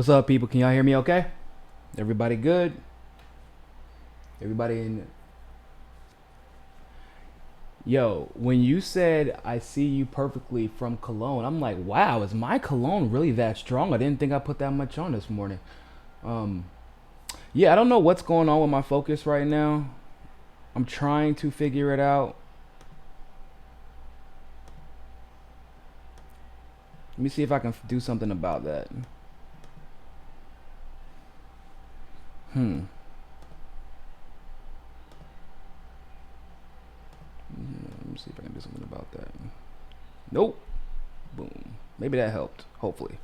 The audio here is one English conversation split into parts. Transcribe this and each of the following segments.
What's up, people? Can y'all hear me okay? Everybody good? Everybody in? Yo, when you said I see you perfectly from cologne, I'm like, wow, is my cologne really that strong? I didn't think I put that much on this morning. Um, yeah, I don't know what's going on with my focus right now. I'm trying to figure it out. Let me see if I can do something about that. Hmm. Let me see if I can do something about that. Nope. Boom. Maybe that helped. Hopefully.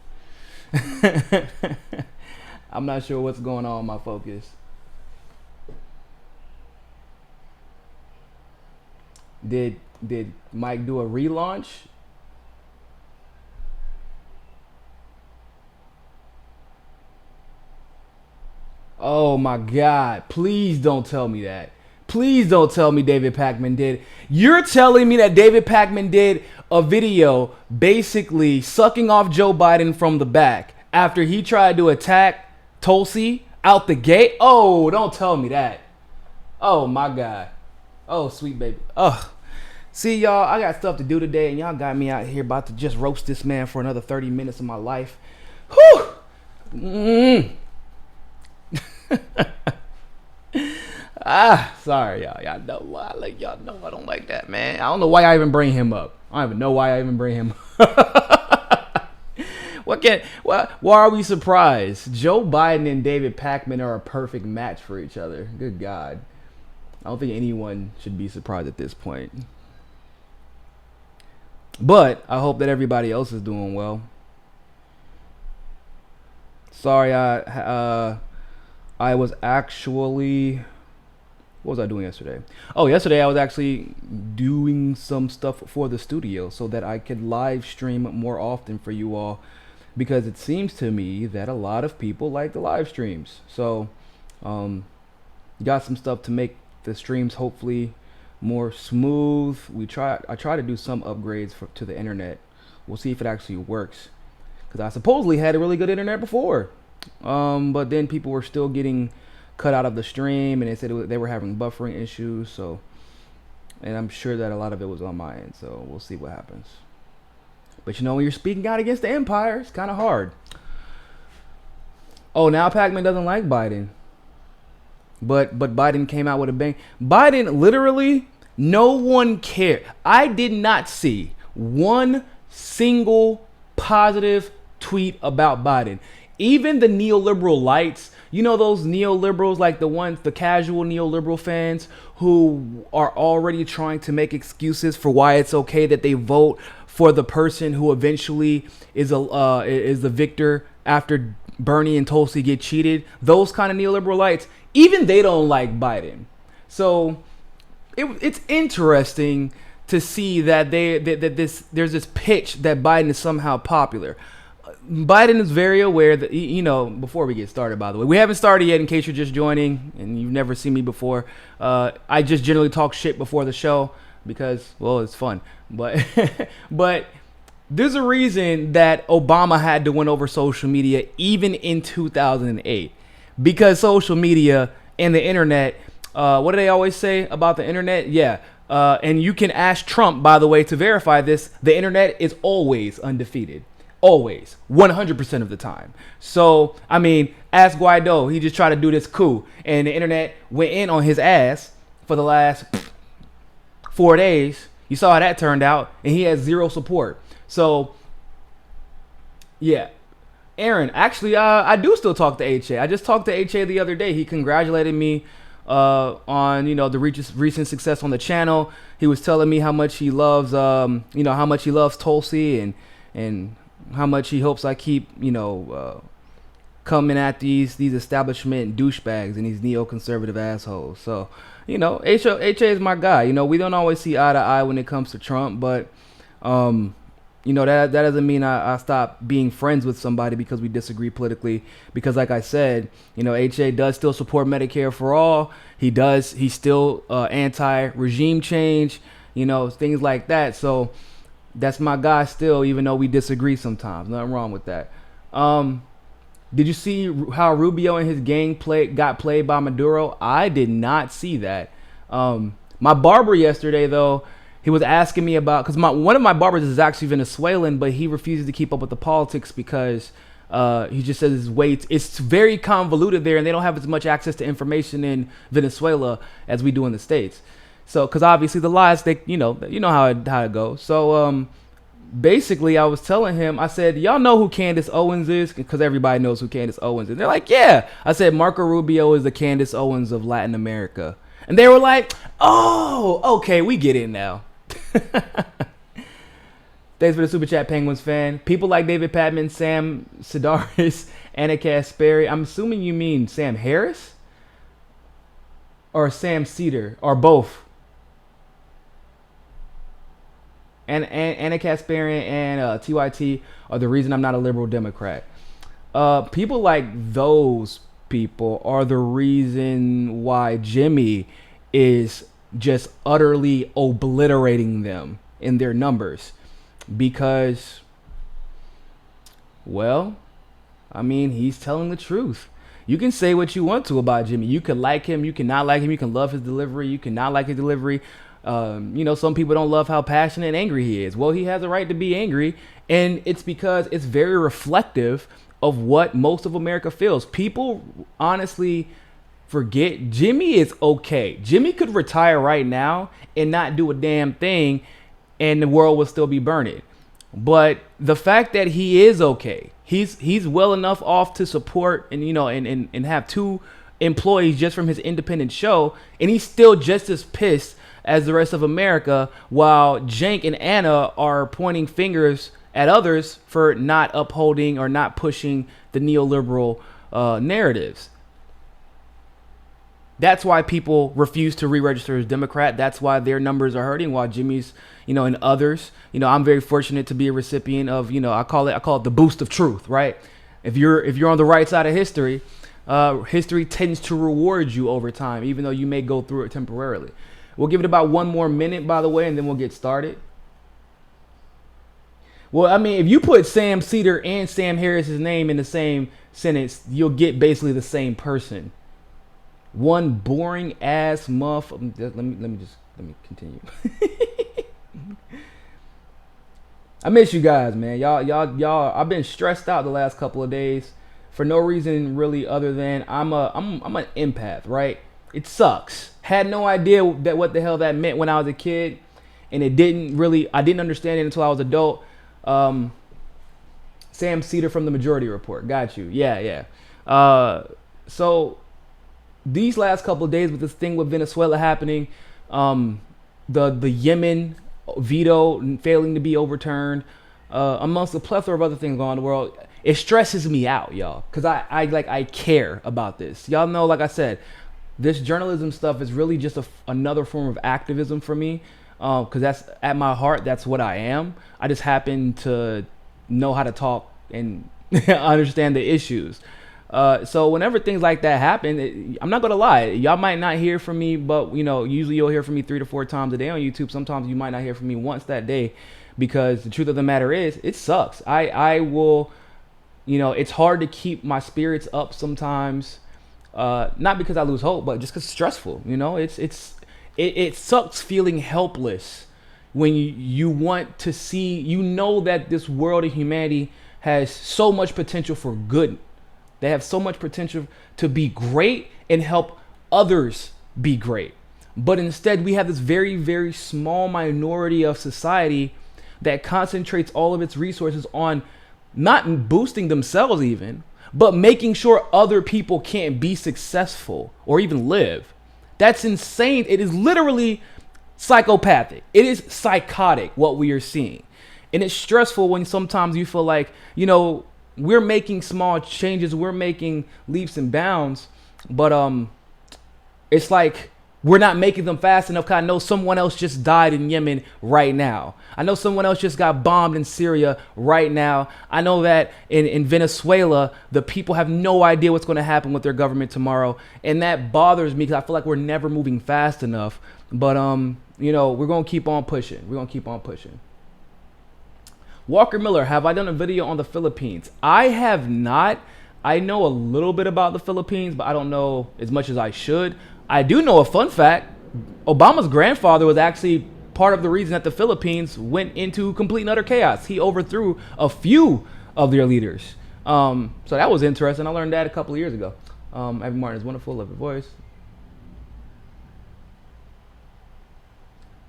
I'm not sure what's going on with my focus. Did Mike do a relaunch? Oh my God. Please don't tell me that. Please don't tell me David Pakman did. You're telling me that David Pakman did a video basically sucking off Joe Biden from the back after he tried to attack Tulsi out the gate? Oh, don't tell me that. Oh my God. Oh, sweet baby. Ugh. See, y'all, I got stuff to do today, and y'all got me out here about to just roast this man for another 30 minutes of my life. Whew. Mm. Sorry, y'all. Y'all know why. Y'all know I don't like that, man. I don't know why I even bring him up. I don't even know why I even bring him up. Why are we surprised? Joe Biden and David Pakman are a perfect match for each other. Good God. I don't think anyone should be surprised at this point. But I hope that everybody else is doing well. Sorry, I was actually, what was I doing yesterday? Oh, yesterday I was actually doing some stuff for the studio so that I could live stream more often for you all, because it seems to me that a lot of people like the live streams. So, got some stuff to make the streams hopefully more smooth. I try to do some upgrades to the internet. We'll see if it actually works, because I supposedly had a really good internet before. But then people were still getting cut out of the stream, and they said they were having buffering issues. So, and I'm sure that a lot of it was on my end. So we'll see what happens. But you know, when you're speaking out against the empire, it's kind of hard. Oh, now Pakman doesn't like Biden, but Biden came out with a bang. Biden literally, no one cared. I did not see one single positive tweet about Biden. Even the neoliberal lights, you know, those neoliberals, like the casual neoliberal fans who are already trying to make excuses for why it's okay that they vote for the person who eventually is the victor after Bernie and Tulsi get cheated. Those kind of neoliberal lights, even they don't like Biden. So it's interesting to see that there's this pitch that Biden is somehow popular. Biden is very aware that, you know, before we get started, by the way, we haven't started yet in case you're just joining and you've never seen me before. I just generally talk shit before the show because, well, it's fun. But but there's a reason that Obama had to win over social media even in 2008, because social media and the internet, what do they always say about the internet? Yeah. And you can ask Trump, by the way, to verify this. The internet is always undefeated. Always, 100% of the time. So, I mean, ask Guaido. He just tried to do this coup, and the internet went in on his ass for the last 4 days. You saw how that turned out, and he has zero support. So, yeah. Aaron, actually, I do still talk to HA. I just talked to HA the other day. He congratulated me on, you know, the recent success on the channel. He was telling me how much he loves, you know, how much he loves Tulsi, and how much he hopes I keep, you know, coming at these establishment douchebags and these neoconservative assholes. So, you know, HA is my guy. You know, we don't always see eye to eye when it comes to Trump, but, you know, that doesn't mean I stop being friends with somebody because we disagree politically. Because, like I said, you know, HA does still support Medicare for all. He's still anti-regime change, you know, things like that. So that's my guy still, even though we disagree sometimes. Nothing wrong with that. Did you see how Rubio and his gang got played by Maduro? I did not see that. My barber yesterday, though, he was asking me about, because one of my barbers is actually Venezuelan, but he refuses to keep up with the politics because he just says it's very convoluted there, and they don't have as much access to information in Venezuela as we do in the States. So, because obviously the lies, you know how it goes. So, basically, I was telling him, I said, y'all know who Candace Owens is? Because everybody knows who Candace Owens is. And they're like, yeah. I said, Marco Rubio is the Candace Owens of Latin America. And they were like, oh, okay, we get it now. Thanks for the super chat, Penguins fan. People like David Patman, Sam Sidaris, Anna Kasperi. I'm assuming you mean Sam Harris? Or Sam Cedar? Or both? And Anna Kasparian and TYT are the reason I'm not a liberal Democrat. People like those people are the reason why Jimmy is just utterly obliterating them in their numbers. Because, well, I mean, he's telling the truth. You can say what you want to about Jimmy. You can like him. You cannot like him. You can love his delivery. You cannot like his delivery. Some people don't love how passionate and angry he is. Well, he has a right to be angry, and it's because it's very reflective of what most of America feels. People honestly forget Jimmy is okay. Jimmy could retire right now and not do a damn thing, and the world will still be burning. But the fact that he is okay, he's well enough off to support and have 2 employees just from his independent show, and he's still just as pissed as the rest of America, while Cenk and Anna are pointing fingers at others for not upholding or not pushing the neoliberal narratives. That's why people refuse to re-register as Democrat. That's why their numbers are hurting, while Jimmy's, and others. I'm very fortunate to be a recipient of, I call it the boost of truth, right? If you're on the right side of history, history tends to reward you over time, even though you may go through it temporarily. We'll give it about 1 more minute, by the way, and then we'll get started. Well, I mean, if you put Sam Cedar and Sam Harris's name in the same sentence, you'll get basically the same person. One boring ass muff. Let me continue. I miss you guys, man. Y'all. I've been stressed out the last couple of days for no reason really other than I'm an empath, right? It sucks. Had no idea what the hell that meant when I was a kid, and I didn't understand it until I was an adult. Sam Cedar from the Majority Report. Got you. Yeah. So these last couple of days with this thing with Venezuela happening, the Yemen veto failing to be overturned, amongst a plethora of other things going on in the world, it stresses me out, y'all, because I care about this. Y'all know, like I said, this journalism stuff is really just another form of activism for me, because that's at my heart. That's what I am. I just happen to know how to talk and understand the issues. So whenever things like that happen, I'm not gonna lie, y'all might not hear from me, but usually you'll hear from me 3 to 4 times a day on YouTube. Sometimes you might not hear from me once that day, because the truth of the matter is, it sucks. I will, it's hard to keep my spirits up sometimes. Not because I lose hope, but just because it's stressful. It sucks feeling helpless when you want to see, that this world of humanity has so much potential for good. They have so much potential to be great and help others be great. But instead, we have this very, very small minority of society that concentrates all of its resources on not boosting themselves even, but making sure other people can't be successful or even live. That's insane. It is literally psychopathic. It is psychotic what we are seeing. And it's stressful when sometimes you feel like, we're making small changes, we're making leaps and bounds, but it's like we're not making them fast enough, because I know someone else just died in Yemen right now. I know someone else just got bombed in Syria right now. I know that in Venezuela, the people have no idea what's going to happen with their government tomorrow. And that bothers me, because I feel like we're never moving fast enough. But, we're going to keep on pushing. We're going to keep on pushing. Walker Miller, have I done a video on the Philippines? I have not. I know a little bit about the Philippines, but I don't know as much as I should. I do know a fun fact. Obama's grandfather was actually part of the reason that the Philippines went into complete and utter chaos. He overthrew a few of their leaders. So that was interesting. I learned that a couple of years ago. Abby Martin is wonderful. Love your voice.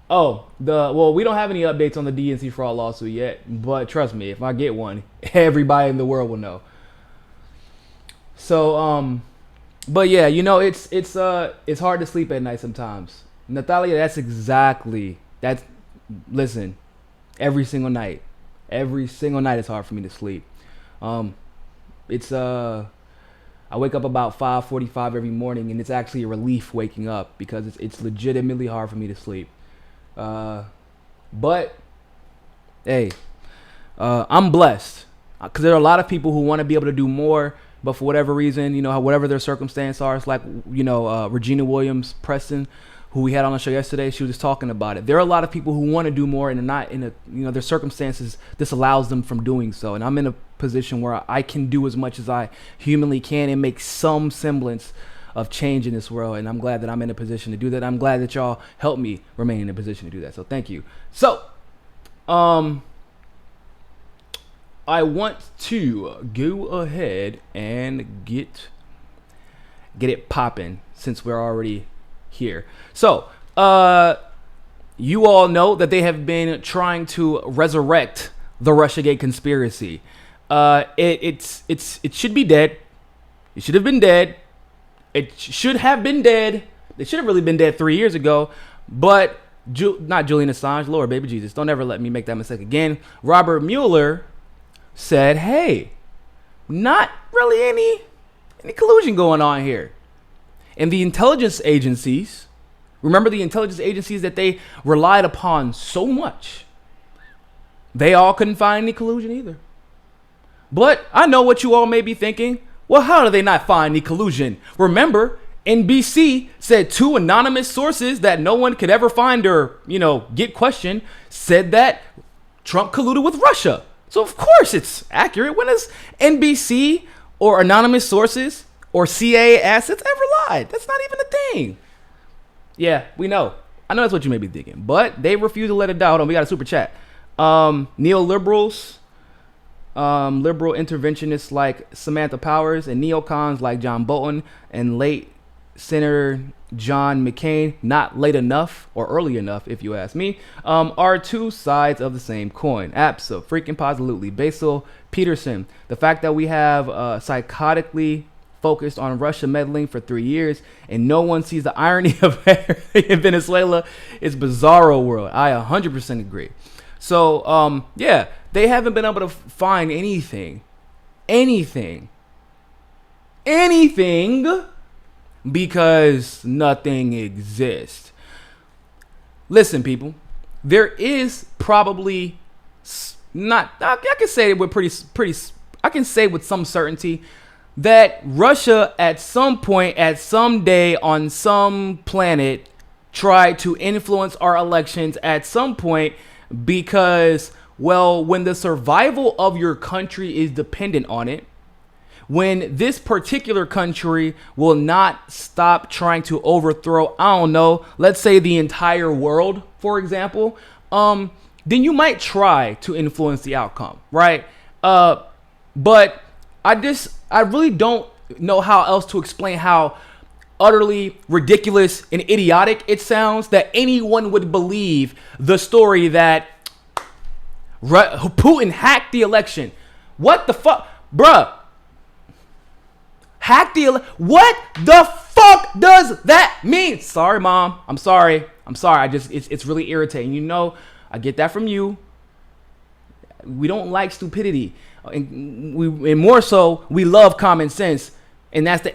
Well, we don't have any updates on the DNC fraud lawsuit yet, but trust me, if I get one, everybody in the world will know. So, but yeah, you know, it's hard to sleep at night sometimes. Natalia, listen, every single night it's hard for me to sleep. I wake up about 5:45 every morning, and it's actually a relief waking up because it's legitimately hard for me to sleep. But hey, I'm blessed because there are a lot of people who want to be able to do more, but for whatever reason, you know, whatever their circumstance are, it's like, you know, Regina Williams Preston, who we had on the show yesterday, she was just talking about it. There are a lot of people who want to do more and are not in a, you know, their circumstances disallows them from doing so. And I'm in a position where I can do as much as I humanly can and make some semblance of change in this world, and I'm glad that I'm in a position to do that. I'm glad that y'all help me remain in a position to do that. So thank you. So, I want to go ahead and get it popping since we're already here. So, you all know that they have been trying to resurrect the Russiagate conspiracy. It should be dead. It should have been dead. It should have been dead. They should have really been dead 3 years ago. But not Julian Assange. Lord, baby Jesus, don't ever let me make that mistake again. Robert Mueller said, hey, not really any collusion going on here. And the intelligence agencies, remember the intelligence agencies that they relied upon so much, they all couldn't find any collusion either. But I know what you all may be thinking. Well, how do they not find any collusion? Remember, NBC said 2 anonymous sources that no one could ever find or, you know, get questioned said that Trump colluded with Russia. So, of course, it's accurate. When has NBC or anonymous sources or CIA assets ever lied? That's not even a thing. Yeah, we know. I know that's what you may be thinking. But they refuse to let it die. Hold on, we got a super chat. Neoliberals, liberal interventionists like Samantha Powers and neocons like John Bolton and late Senator John McCain, not late enough or early enough, if you ask me, are two sides of the same coin. Absolutely. Basil Peterson, the fact that we have psychotically focused on Russia meddling for 3 years and no one sees the irony of in Venezuela is bizarro world. I 100% agree. So, yeah, they haven't been able to find anything because nothing exists. Listen, people, there is probably not, I can say it with I can say with some certainty that Russia at some point, at some day on some planet tried to influence our elections at some point because, well, when the survival of your country is dependent on it, when this particular country will not stop trying to overthrow, I don't know, let's say the entire world, for example, then you might try to influence the outcome, right? But I really don't know how else to explain how utterly ridiculous and idiotic it sounds that anyone would believe the story that Putin hacked the election. What the fuck, bruh? Hack the what the fuck does that mean? Sorry, Mom. I'm sorry. It's really irritating. You know, I get that from you. We don't like stupidity, and more so, we love common sense, and that's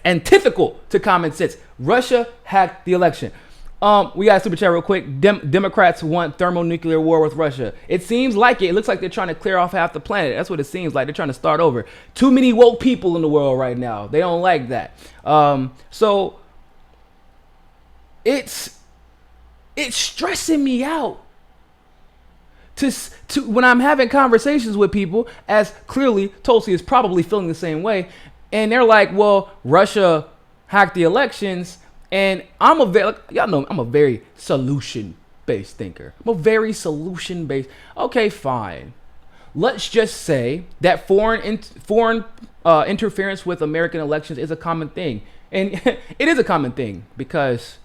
antithetical to common sense. Russia hacked the election. We got a super chat real quick. Democrats want thermonuclear war with Russia. It seems like it. It looks like they're trying to clear off half the planet. That's what it seems like. They're trying to start over. Too many woke people in the world right now. They don't like that. So it's stressing me out to when I'm having conversations with people, as clearly Tulsi is probably feeling the same way, and they're like, well, Russia hacked the elections, and I'm a very, y'all know I'm a very solution-based thinker. I'm a very solution-based. Okay, fine. Let's just say that foreign interference with American elections is a common thing, and it is a common thing because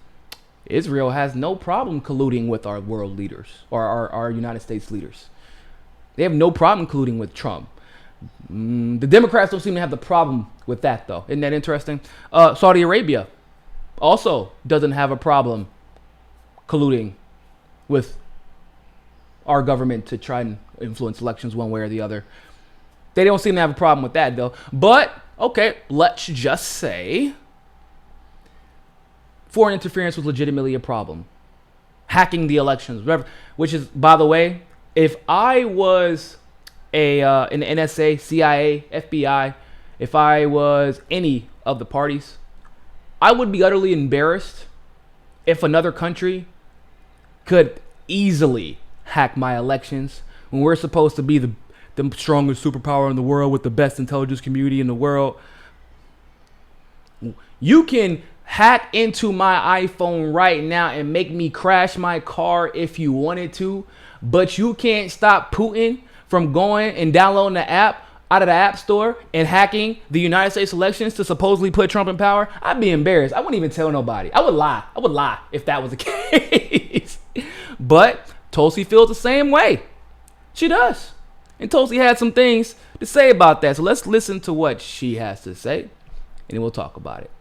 Israel has no problem colluding with our world leaders or our United States leaders. They have no problem colluding with Trump. The Democrats don't seem to have the problem with that, though. Isn't that interesting? Saudi Arabia also doesn't have a problem colluding with our government to try and influence elections one way or the other. They don't seem to have a problem with that, though. But, okay, let's just say foreign interference was legitimately a problem. Hacking the elections, whatever, which is, by the way, if I was an NSA, CIA, FBI, if I was any of the parties, I would be utterly embarrassed if another country could easily hack my elections when we're supposed to be the strongest superpower in the world with the best intelligence community in the world. You can hack into my iPhone right now and make me crash my car if you wanted to, but you can't stop Putin from going and downloading the app out of the app store and hacking the United States elections to supposedly put Trump in power. I'd be embarrassed. I wouldn't even tell nobody. I would lie if that was the case. But Tulsi feels the same way. She does. And Tulsi had some things to say about that. So let's listen to what she has to say, and then we'll talk about it.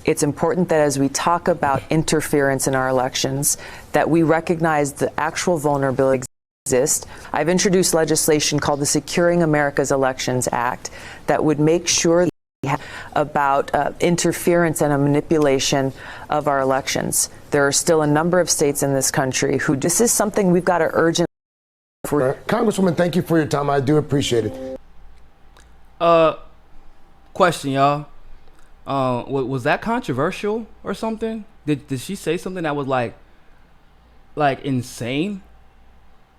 It's important that as we talk about interference in our elections, that we recognize the actual vulnerabilities exist. I've introduced legislation called the Securing America's Elections Act that would make sure about interference and a manipulation of our elections. There are still a number of states in this country who this is something we've got to urgently. Congresswoman, thank you for your time. I do appreciate it. Question, y'all. Was that controversial or something? Did she say something that was like insane?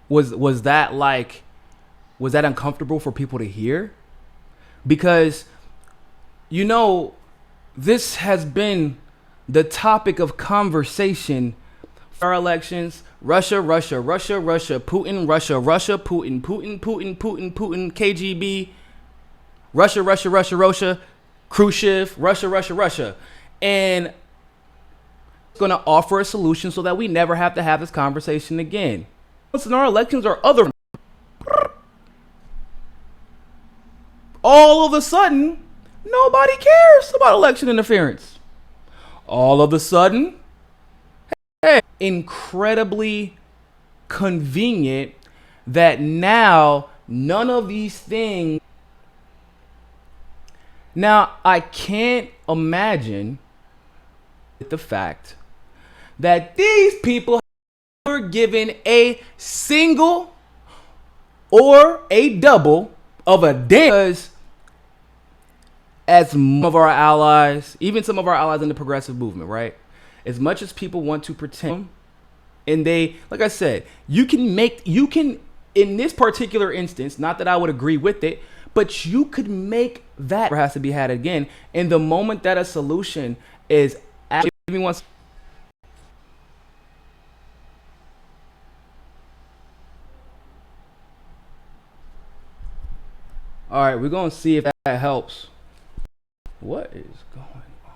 Was that uncomfortable for people to hear? Because, you know, this has been the topic of conversation for our elections. Russia, Putin, Putin, KGB, Russia, Khrushchev, Russia. And it's going to offer a solution so that we never have to have this conversation again. Once in our elections or other, all of a sudden, nobody cares about election interference. All of a sudden, hey, incredibly convenient that now none of these things. Now, I can't imagine the fact that these people were given a single or a double of a damn. As some of our allies, even some of our allies in the progressive movement, right? As much as people want to pretend, and they, like I said, you can, in this particular instance, not that I would agree with it, but you could make that has to be had again. And the moment that a solution is actually, give me one. All right, we're going to see if that helps. What is going on?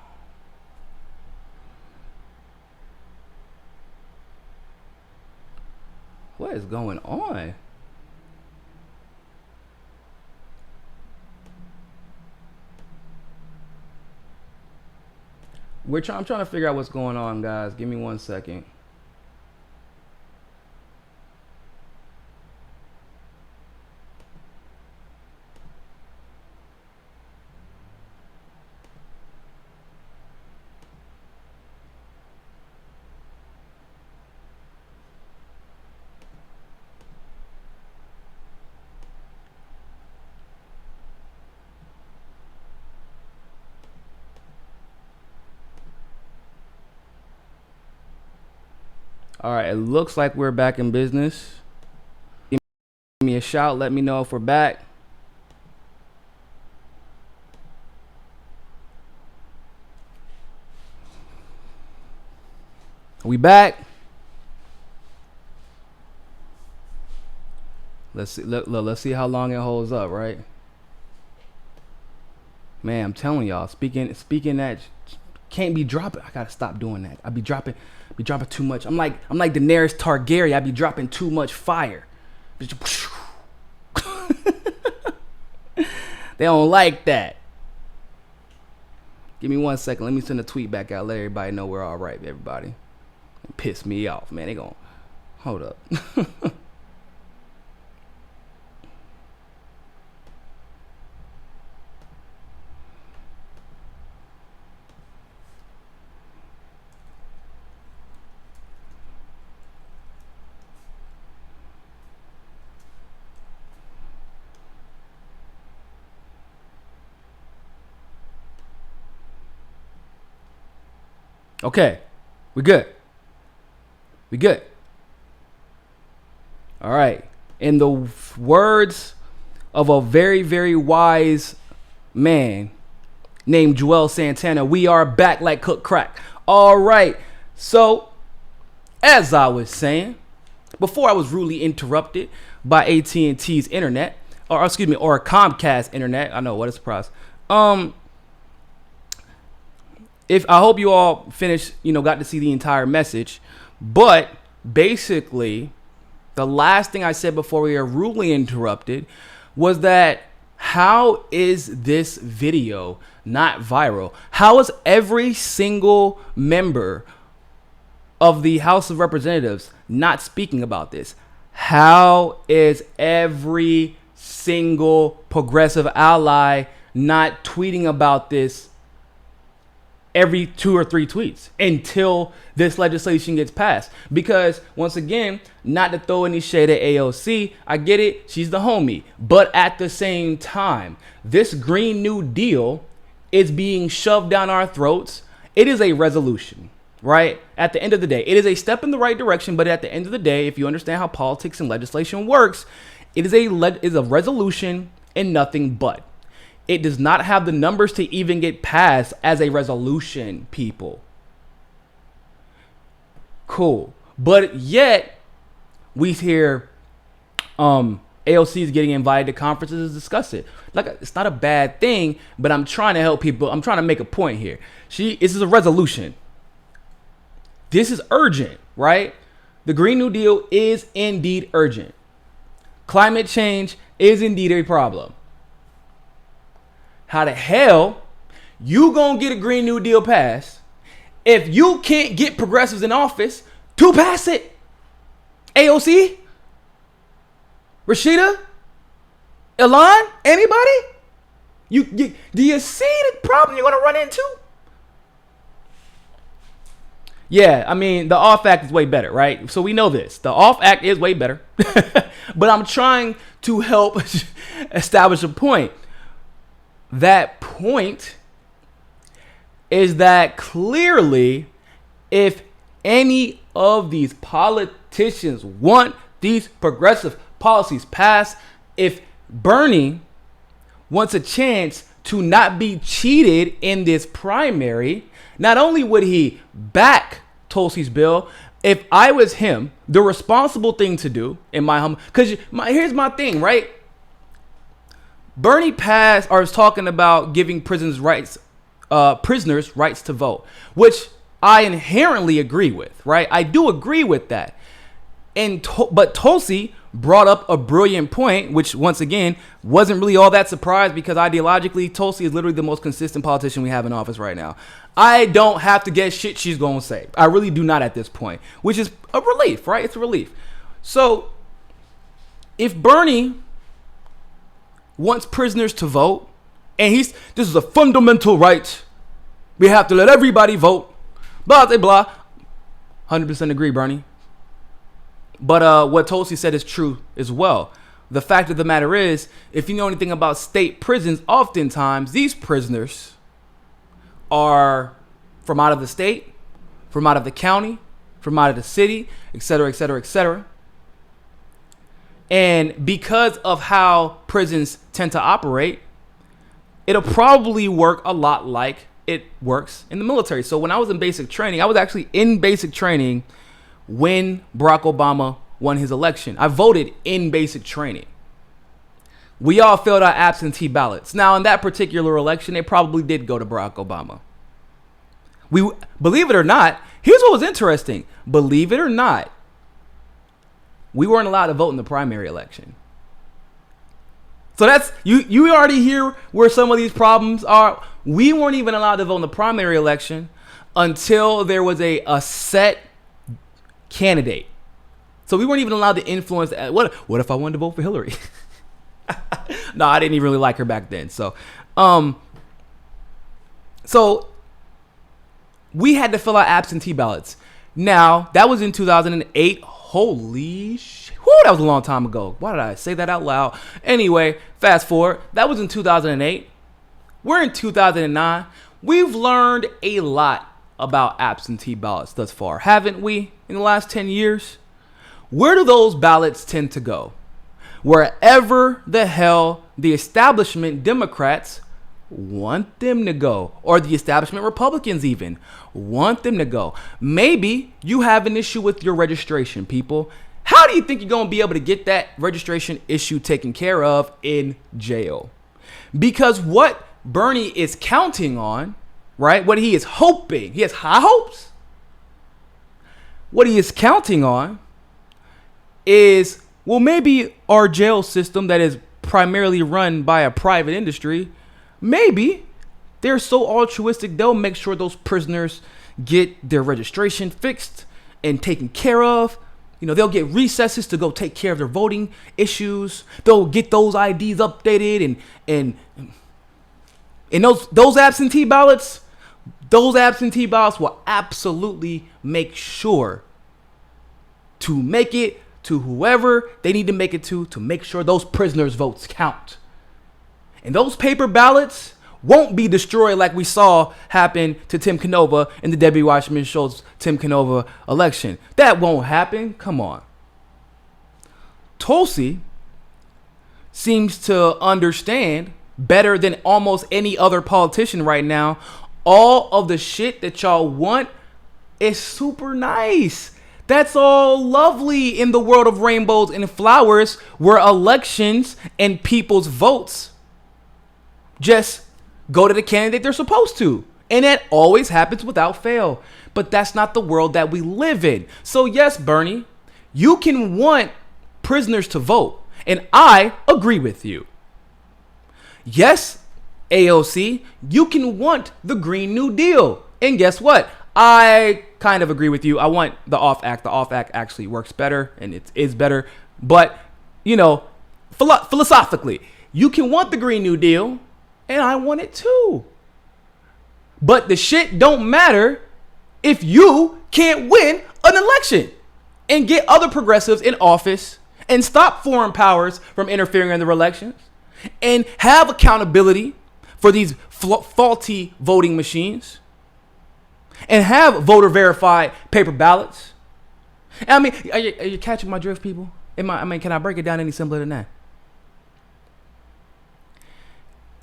What is going on? I'm trying to figure out what's going on, guys. Give me 1 second. All right, it looks like we're back in business. Give me a shout. Let me know if we're back. We back. Let's see. Let's see how long it holds up, right? Man, I'm telling y'all, speaking that can't be dropping. I gotta stop doing that. I be dropping too much. I'm like Daenerys Targaryen. I be dropping too much fire. They don't like that. Give me 1 second. Let me send a tweet back out. Let everybody know we're all right. Everybody, it piss me off, man. They gonna hold up. Okay, we good. We good. All right. In the words of a very, very wise man named Joel Santana, we are back like cooked crack. All right. So, as I was saying, before I was rudely interrupted by AT&T's internet, or Comcast internet. I know, what a surprise. If I hope you all finished, got to see the entire message. But basically, the last thing I said before we were rudely interrupted was that how is this video not viral? How is every single member of the House of Representatives not speaking about this? How is every single progressive ally not tweeting about this every 2 or 3 tweets until this legislation gets passed? Because once again, not to throw any shade at AOC, I get it, she's the homie. But at the same time, this Green New Deal is being shoved down our throats. It is a resolution, right? At the end of the day, it is a step in the right direction. But at the end of the day, if you understand how politics and legislation works, it is a resolution and nothing but. It does not have the numbers to even get passed as a resolution, people. Cool. But yet, we hear AOC is getting invited to conferences to discuss it. Like, it's not a bad thing, but I'm trying to help people. I'm trying to make a point here. This is a resolution. This is urgent, right? The Green New Deal is indeed urgent. Climate change is indeed a problem. How the hell you gonna get a Green New Deal passed if you can't get progressives in office to pass it? AOC? Rashida? Elon? Anybody? Do you see the problem you're gonna run into? Yeah, I mean, the Off Act is way better, right? So we know this. The Off Act is way better. But I'm trying to help establish a point. That point is that clearly, if any of these politicians want these progressive policies passed, if Bernie wants a chance to not be cheated in this primary, not only would he back Tulsi's bill, if I was him, the responsible thing to do in my home, because here's my thing, right? Bernie passed or is talking about giving prisoners rights to vote, which I inherently agree with, right? I do agree with that. But Tulsi brought up a brilliant point, which once again wasn't really all that surprised because ideologically, Tulsi is literally the most consistent politician we have in office right now. I don't have to guess shit she's going to say. I really do not at this point, which is a relief, right? It's a relief. So if Bernie wants prisoners to vote, and this is a fundamental right, we have to let everybody vote, blah, blah, blah. 100% agree, Bernie. But what Tulsi said is true as well. The fact of the matter is, if you know anything about state prisons, oftentimes these prisoners are from out of the state, from out of the county, from out of the city, et cetera, et cetera, et cetera. And because of how prisons tend to operate, it'll probably work a lot like it works in the military. So when I was in basic training, I was actually in basic training when Barack Obama won his election. I voted in basic training. We all filled out absentee ballots. Now, in that particular election, they probably did go to Barack Obama. Believe it or not, here's what was interesting. Believe it or not, we weren't allowed to vote in the primary election. So that's, you already hear where some of these problems are. We weren't even allowed to vote in the primary election until there was a set candidate. So we weren't even allowed to influence. What if I wanted to vote for Hillary? No, I didn't even really like her back then. So we had to fill out absentee ballots. Now, that was in 2008. Holy shit. Whew, that was a long time ago. Why did I say that out loud? Anyway, fast forward. That was in 2008. We're in 2009. We've learned a lot about absentee ballots thus far, haven't we, in the last 10 years? Where do those ballots tend to go? Wherever the hell the establishment Democrats want them to go, or the establishment Republicans even want them to go. Maybe you have an issue with your registration, people. How do you think you're going to be able to get that registration issue taken care of in jail? Because what Bernie is counting on, right? What he is hoping, he has high hopes. What he is counting on is, well, maybe our jail system that is primarily run by a private industry, maybe they're so altruistic, they'll make sure those prisoners get their registration fixed and taken care of. You know, they'll get recesses to go take care of their voting issues. They'll get those IDs updated and those absentee ballots will absolutely make sure to make it to whoever they need to make it to make sure those prisoners' votes count. And those paper ballots won't be destroyed like we saw happen to Tim Canova in the Debbie Wasserman Schultz Tim Canova election. That won't happen. Come on. Tulsi seems to understand better than almost any other politician right now. All of the shit that y'all want is super nice. That's all lovely in the world of rainbows and flowers, where elections and people's votes just go to the candidate they're supposed to. And that always happens without fail. But that's not the world that we live in. So yes, Bernie, you can want prisoners to vote. And I agree with you. Yes, AOC, you can want the Green New Deal. And guess what? I kind of agree with you. I want the OFF Act. The OFF Act actually works better, and it is better. But, you know, philosophically, you can want the Green New Deal, and I want it too. But the shit don't matter if you can't win an election and get other progressives in office and stop foreign powers from interfering in the elections and have accountability for these faulty voting machines and have voter verified paper ballots. I mean, are you catching my drift, people? Can I break it down any simpler than that?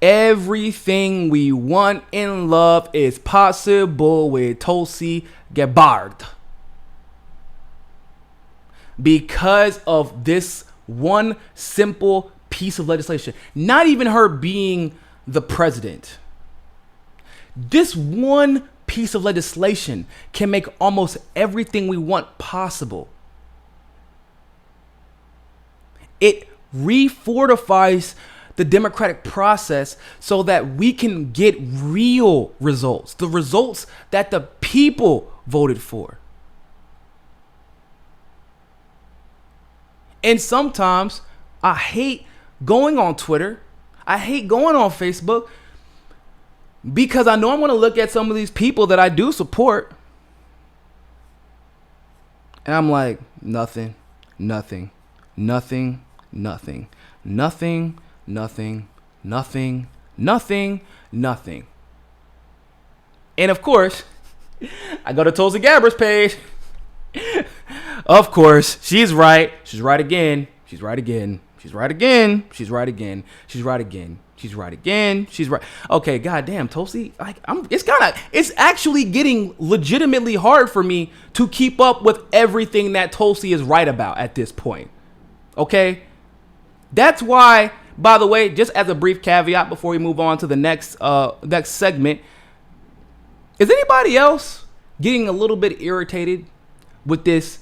Everything we want in love is possible with Tulsi Gabbard. Because of this one simple piece of legislation. Not even her being the president. This one piece of legislation can make almost everything we want possible. It refortifies the democratic process so that we can get real results, the results that the people voted for. And sometimes I hate going on Twitter. I hate going on Facebook because I know I'm going to look at some of these people that I do support. And I'm like, nothing. And of course, I go to Tulsi Gabbard's page Of course, she's right. She's right again. She's right again. She's right again. She's right again. She's right again. She's right again. She's right. Okay, goddamn, Tulsi. Like, it's actually getting legitimately hard for me to keep up with everything that Tulsi is right about at this point. Okay, that's why. By the way, just as a brief caveat before we move on to the next segment, is anybody else getting a little bit irritated with this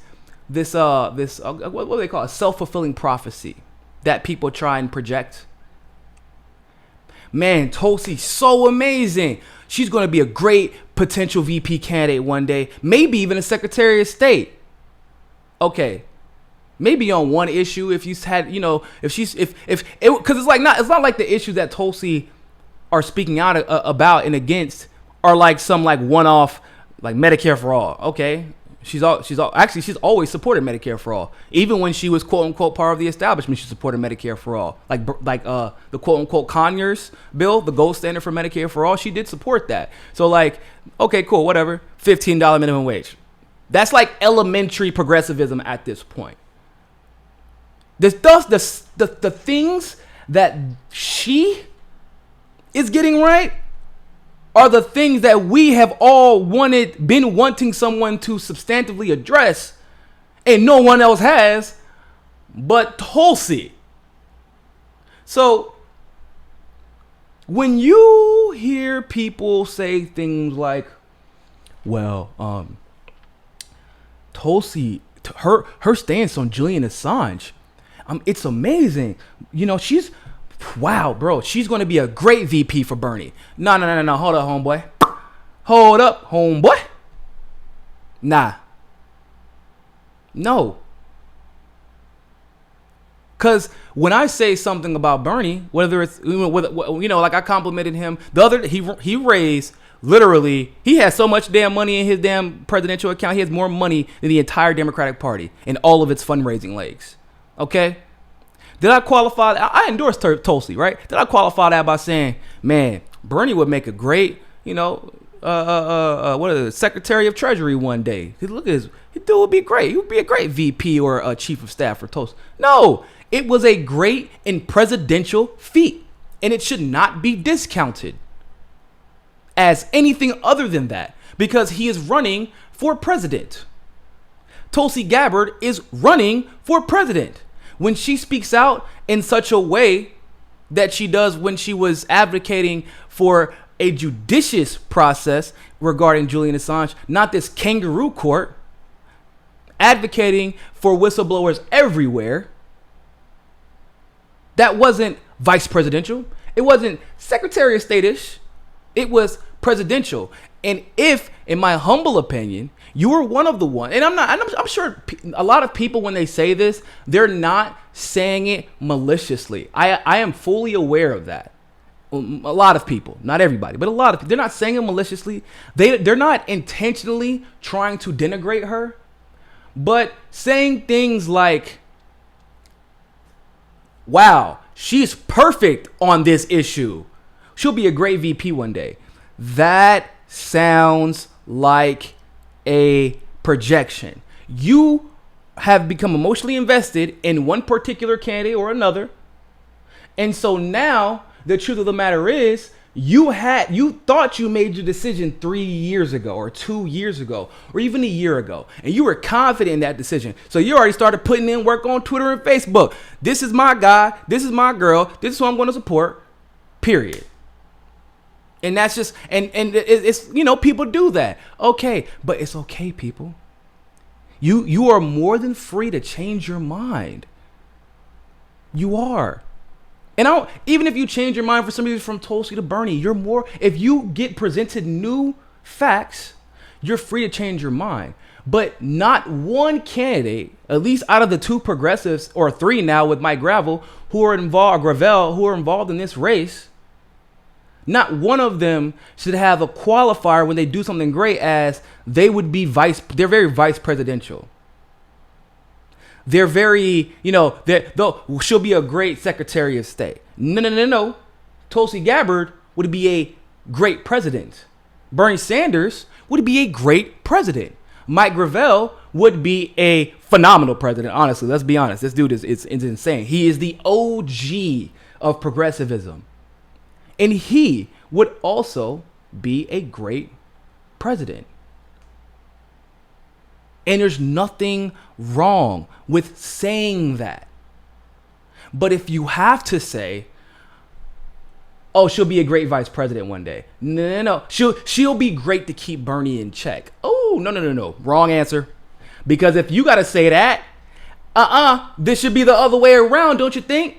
what do they call it? Self-fulfilling prophecy that people try and project? Man, Tulsi's so amazing. She's going to be a great potential VP candidate one day, maybe even a Secretary of State. Okay, maybe on one issue if you had, because it's not like the issues that Tulsi are speaking out about and against are like some like one-off like Medicare for all. Okay, she's always supported Medicare for all. Even when she was quote unquote part of the establishment, she supported Medicare for all. Like the quote unquote Conyers bill, the gold standard for Medicare for all, she did support that. So like, okay, cool, whatever. $15 minimum wage. That's like elementary progressivism at this point. The things that she is getting right are the things that we have all been wanting someone to substantively address, and no one else has but Tulsi. So when you hear people say things like, well, Tulsi, her stance on Julian Assange, it's amazing. Wow, bro, she's going to be a great VP for Bernie. No. Hold up, homeboy. Hold up, homeboy. Nah. No. Because when I say something about Bernie, whether it's, like I complimented him, he raised, literally, he has so much damn money in his damn presidential account. He has more money than the entire Democratic Party and all of its fundraising legs. Okay? Did I qualify? I endorsed Tulsi, right? Did I qualify that by saying, man, Bernie would make a great, Secretary of Treasury one day? Look at this. Dude would be great. He would be a great VP or a chief of staff for Tulsi. No, it was a great and presidential feat, and it should not be discounted as anything other than that because he is running for president. Tulsi Gabbard is running for president. When she speaks out in such a way that she does when she was advocating for a judicious process regarding Julian Assange, not this kangaroo court, advocating for whistleblowers everywhere, that wasn't vice presidential. It wasn't Secretary of State-ish. It was presidential. And if, in my humble opinion, you were one of the ones, and I'm sure a lot of people, when they say this, they're not saying it maliciously. I am fully aware of that. A lot of people, not everybody, but a lot of people, they're not saying it maliciously. They're not intentionally trying to denigrate her, but saying things like, wow, she's perfect on this issue. She'll be a great VP one day. That sounds like a projection. You have become emotionally invested in one particular candidate or another. And so now the truth of the matter is you thought you made your decision 3 years ago or 2 years ago or even a year ago, and you were confident in that decision. So you already started putting in work on Twitter and Facebook. This is my guy. This is my girl. This is who I'm going to support. Period. And that's just, and it's, people do that. Okay, but it's okay, people. You are more than free to change your mind. You are. And even if you change your mind for somebody from Tulsi to Bernie, if you get presented new facts, you're free to change your mind. But not one candidate, at least out of the two progressives, or three now with Mike Gravel, who are involved in this race, not one of them should have a qualifier when they do something great as they're very vice presidential. They're very, she'll be a great Secretary of State. No. Tulsi Gabbard would be a great president. Bernie Sanders would be a great president. Mike Gravel would be a phenomenal president. Honestly, let's be honest. This dude is insane. He is the OG of progressivism. And he would also be a great president. And there's nothing wrong with saying that. But if you have to say, oh, she'll be a great vice president one day. No. She'll be great to keep Bernie in check. Oh, no. Wrong answer. Because if you got to say that, this should be the other way around, don't you think?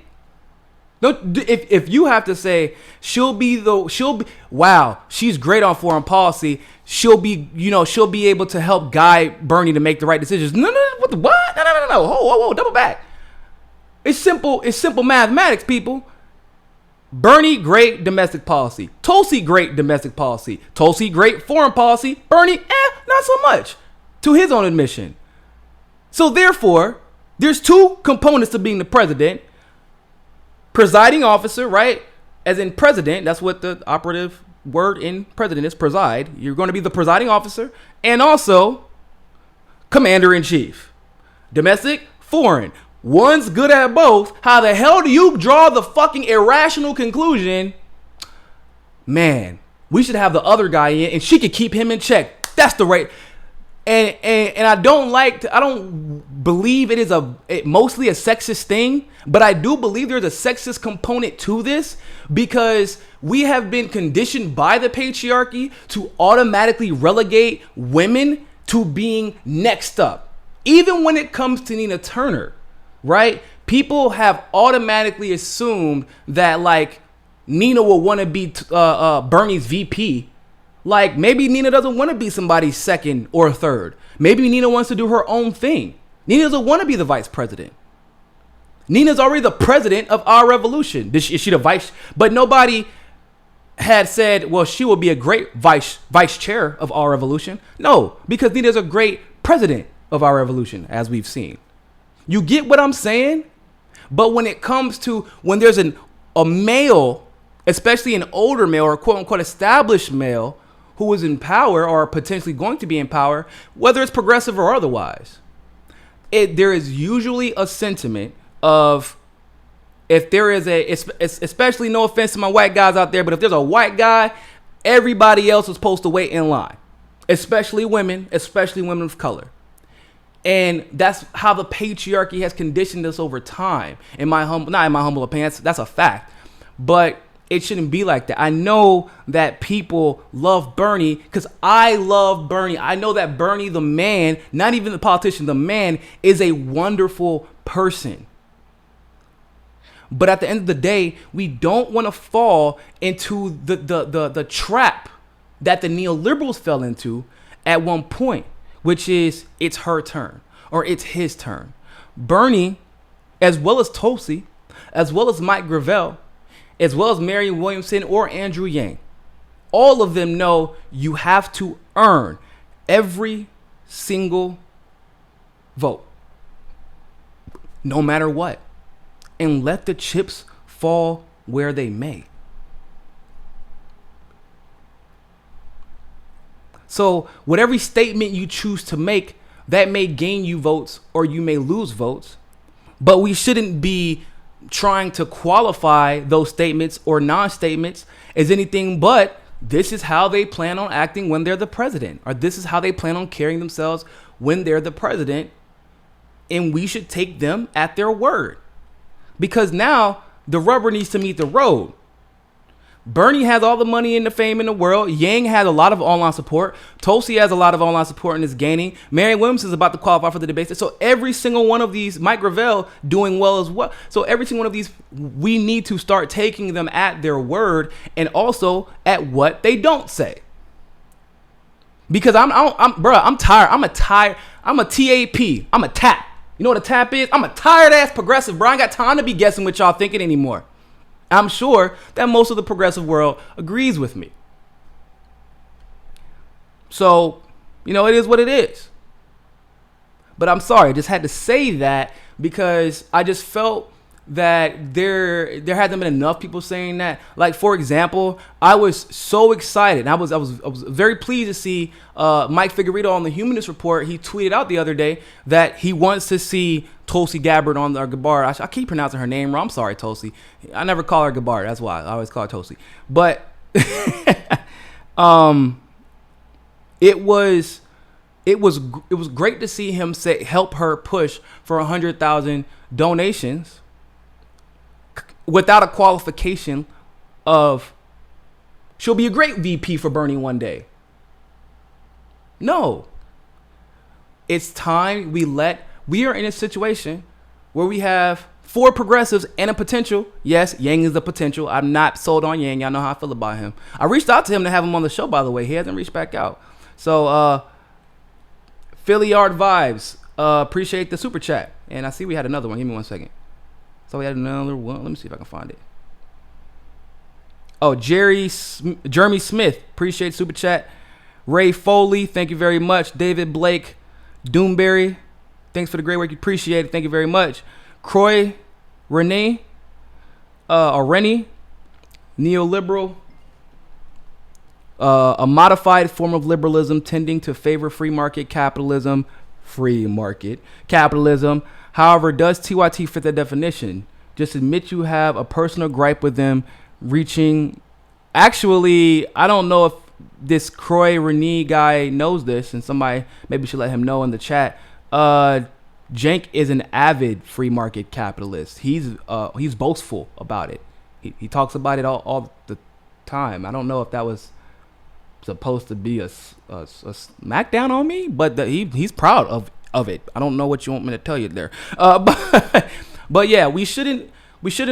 If you have to say wow, she's great on foreign policy. She'll be able to help guide Bernie to make the right decisions. No, what? No. Whoa, double back. It's simple mathematics, people. Bernie, great domestic policy. Tulsi, great domestic policy. Tulsi, great foreign policy. Bernie, not so much, to his own admission. So therefore, there's two components to being the president. Presiding officer, right? As in president, that's what the operative word in president is, preside. You're going to be the presiding officer. And also, commander-in-chief. Domestic, foreign. One's good at both. How the hell do you draw the fucking irrational conclusion? Man, we should have the other guy in and she could keep him in check. That's the right. And I don't believe it is mostly a sexist thing, but I do believe there's a sexist component to this because we have been conditioned by the patriarchy to automatically relegate women to being next up. Even when it comes to Nina Turner, right? People have automatically assumed that like Nina will want to be Bernie's VP. Like, maybe Nina doesn't want to be somebody's second or third. Maybe Nina wants to do her own thing. Nina doesn't want to be the vice president. Nina's already the president of our revolution. Is she the vice? But nobody had said, well, she will be a great vice chair of our revolution. No, because Nina's a great president of our revolution, as we've seen. You get what I'm saying? But when it comes to when there's a male, especially an older male or quote unquote established male, who is in power or potentially going to be in power, whether it's progressive or otherwise, there is usually a sentiment of, if there is especially, no offense to my white guys out there, but if there's a white guy, everybody else is supposed to wait in line, especially women of color. And that's how the patriarchy has conditioned us over time. Not in my humble opinion, that's a fact, but it shouldn't be like that. I know that people love Bernie because I love Bernie. I know that Bernie, the man, not even the politician, the man is a wonderful person. But at the end of the day, we don't want to fall into the trap that the neoliberals fell into at one point, which is it's her turn or it's his turn. Bernie, as well as Tulsi, as well as Mike Gravel, as well as Marianne Williamson or Andrew Yang, all of them know you have to earn every single vote, no matter what, and let the chips fall where they may. So whatever statement you choose to make, that may gain you votes or you may lose votes, but we shouldn't be trying to qualify those statements or non-statements as anything but this is how they plan on acting when they're the president, or this is how they plan on carrying themselves when they're the president, and we should take them at their word, because now the rubber needs to meet the road. Bernie has all the money and the fame in the world. Yang has a lot of online support. Tulsi has a lot of online support and is gaining. Marianne Williamson is about to qualify for the debates. So every single one of these, Mike Gravel doing well as well. So every single one of these, we need to start taking them at their word and also at what they don't say. Because I'm tired. I'm a TAP. I'm a tap. You know what a tap is? I'm a tired ass progressive, bro. I ain't got time to be guessing what y'all thinking anymore. I'm sure that most of the progressive world agrees with me. So, it is what it is. But I'm sorry, I just had to say that because I just felt that there hasn't been enough people saying that. Like, for example, I was so excited. I was very pleased to see Mike Figueredo on the Humanist Report. He tweeted out the other day that he wants to see Tulsi Gabbard on the Gabbard. I keep pronouncing her name wrong. I'm sorry, Tulsi. I never call her Gabbard. That's why I always call her Tulsi. But it was great to see him help her push for 100,000 donations without a qualification of she'll be a great VP for Bernie one day. No. It's time we are in a situation where we have 4 progressives and a potential. Yes, Yang is the potential. I'm not sold on Yang. Y'all know how I feel about him. I reached out to him to have him on the show, by the way. He hasn't reached back out. So, Philly Yard Vibes, appreciate the super chat. And I see we had another one. Give me 1 second. So we had another one. Let me see if I can find it. Oh, Jeremy Smith, appreciate super chat. Ray Foley, thank you very much. David Blake, Doomberry, thanks for the great work. Appreciate it. Thank you very much. Croy Renee, Rennie, neoliberal, a modified form of liberalism tending to favor free market capitalism. However, does TYT fit the definition? Just admit you have a personal gripe with them reaching. Actually, I don't know if this Croy Renee guy knows this, and somebody maybe should let him know in the chat. Jank is an avid free market capitalist. He's boastful about it. He talks about it all the time. I don't know if that was supposed to be a smackdown on me, but he's proud of it. I don't know what you want me to tell you there. But yeah, we shouldn't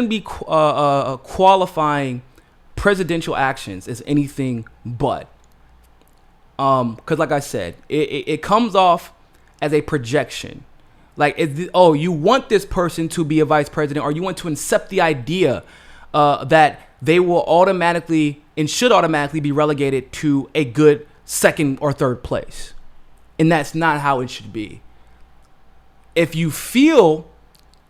be qualifying presidential actions as anything but. Because like I said, it comes off as a projection. Like, you want this person to be a vice president, or you want to accept the idea that they will automatically and should automatically be relegated to a good second or third place. And that's not how it should be. If you feel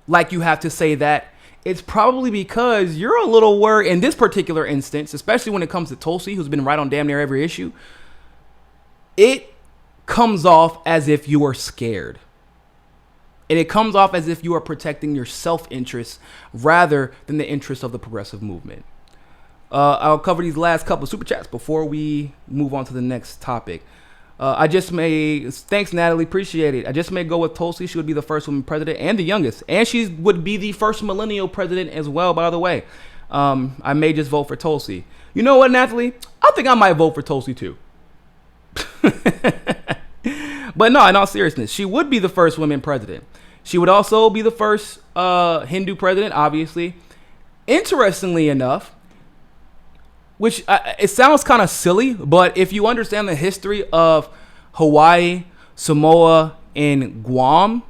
like you have to say that, it's probably because you're a little worried in this particular instance, especially when it comes to Tulsi, who's been right on damn near every issue. It comes off as if you are scared. And it comes off as if you are protecting your self-interest rather than the interests of the progressive movement. I'll cover these last couple of super chats before we move on to the next topic. Thanks Natalie, appreciate it. I just may go with Tulsi. She would be the first woman president and the youngest. And she would be the first millennial president as well, by the way. I may just vote for Tulsi. You know what, Natalie? I think I might vote for Tulsi too. But no, in all seriousness, she would be the first woman president. She would also be the first Hindu president, obviously. Interestingly enough, which it sounds kind of silly, but if you understand the history of Hawaii, Samoa, and Guam,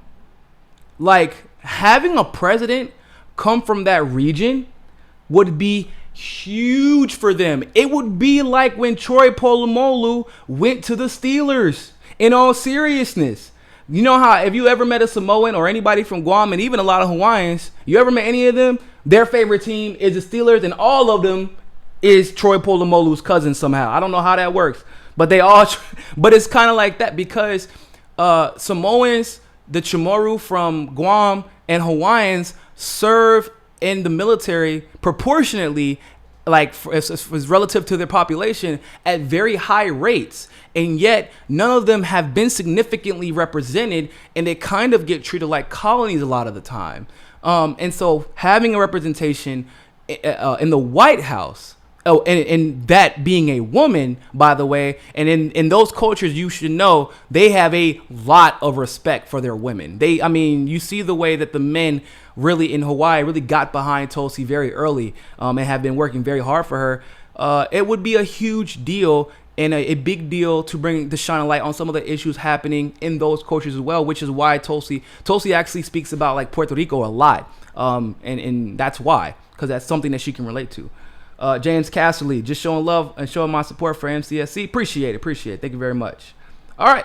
like, having a president come from that region would be huge for them. It would be like when Troy Polamalu went to the Steelers. In all seriousness, you know how if you ever met a Samoan or anybody from Guam, and even a lot of Hawaiians, you ever met any of them, their favorite team is the Steelers, and all of them is Troy Polamalu's cousin somehow. I don't know how that works, but but it's kind of like that because Samoans, the Chamorro from Guam, and Hawaiians serve in the military proportionately, like as relative to their population, at very high rates. And yet none of them have been significantly represented, and they kind of get treated like colonies a lot of the time. And so having a representation in the White House, and that being a woman, by the way, and in those cultures, you should know they have a lot of respect for their women. You see the way that the men really in Hawaii really got behind Tulsi very early, and have been working very hard for her. It would be a huge deal and a big deal to shine a light on some of the issues happening in those cultures as well, which is why Tulsi actually speaks about like Puerto Rico a lot, and that's why, because that's something that she can relate to. James Casserly, just showing love and showing my support for MCSC. Appreciate it. Thank you very much. All right.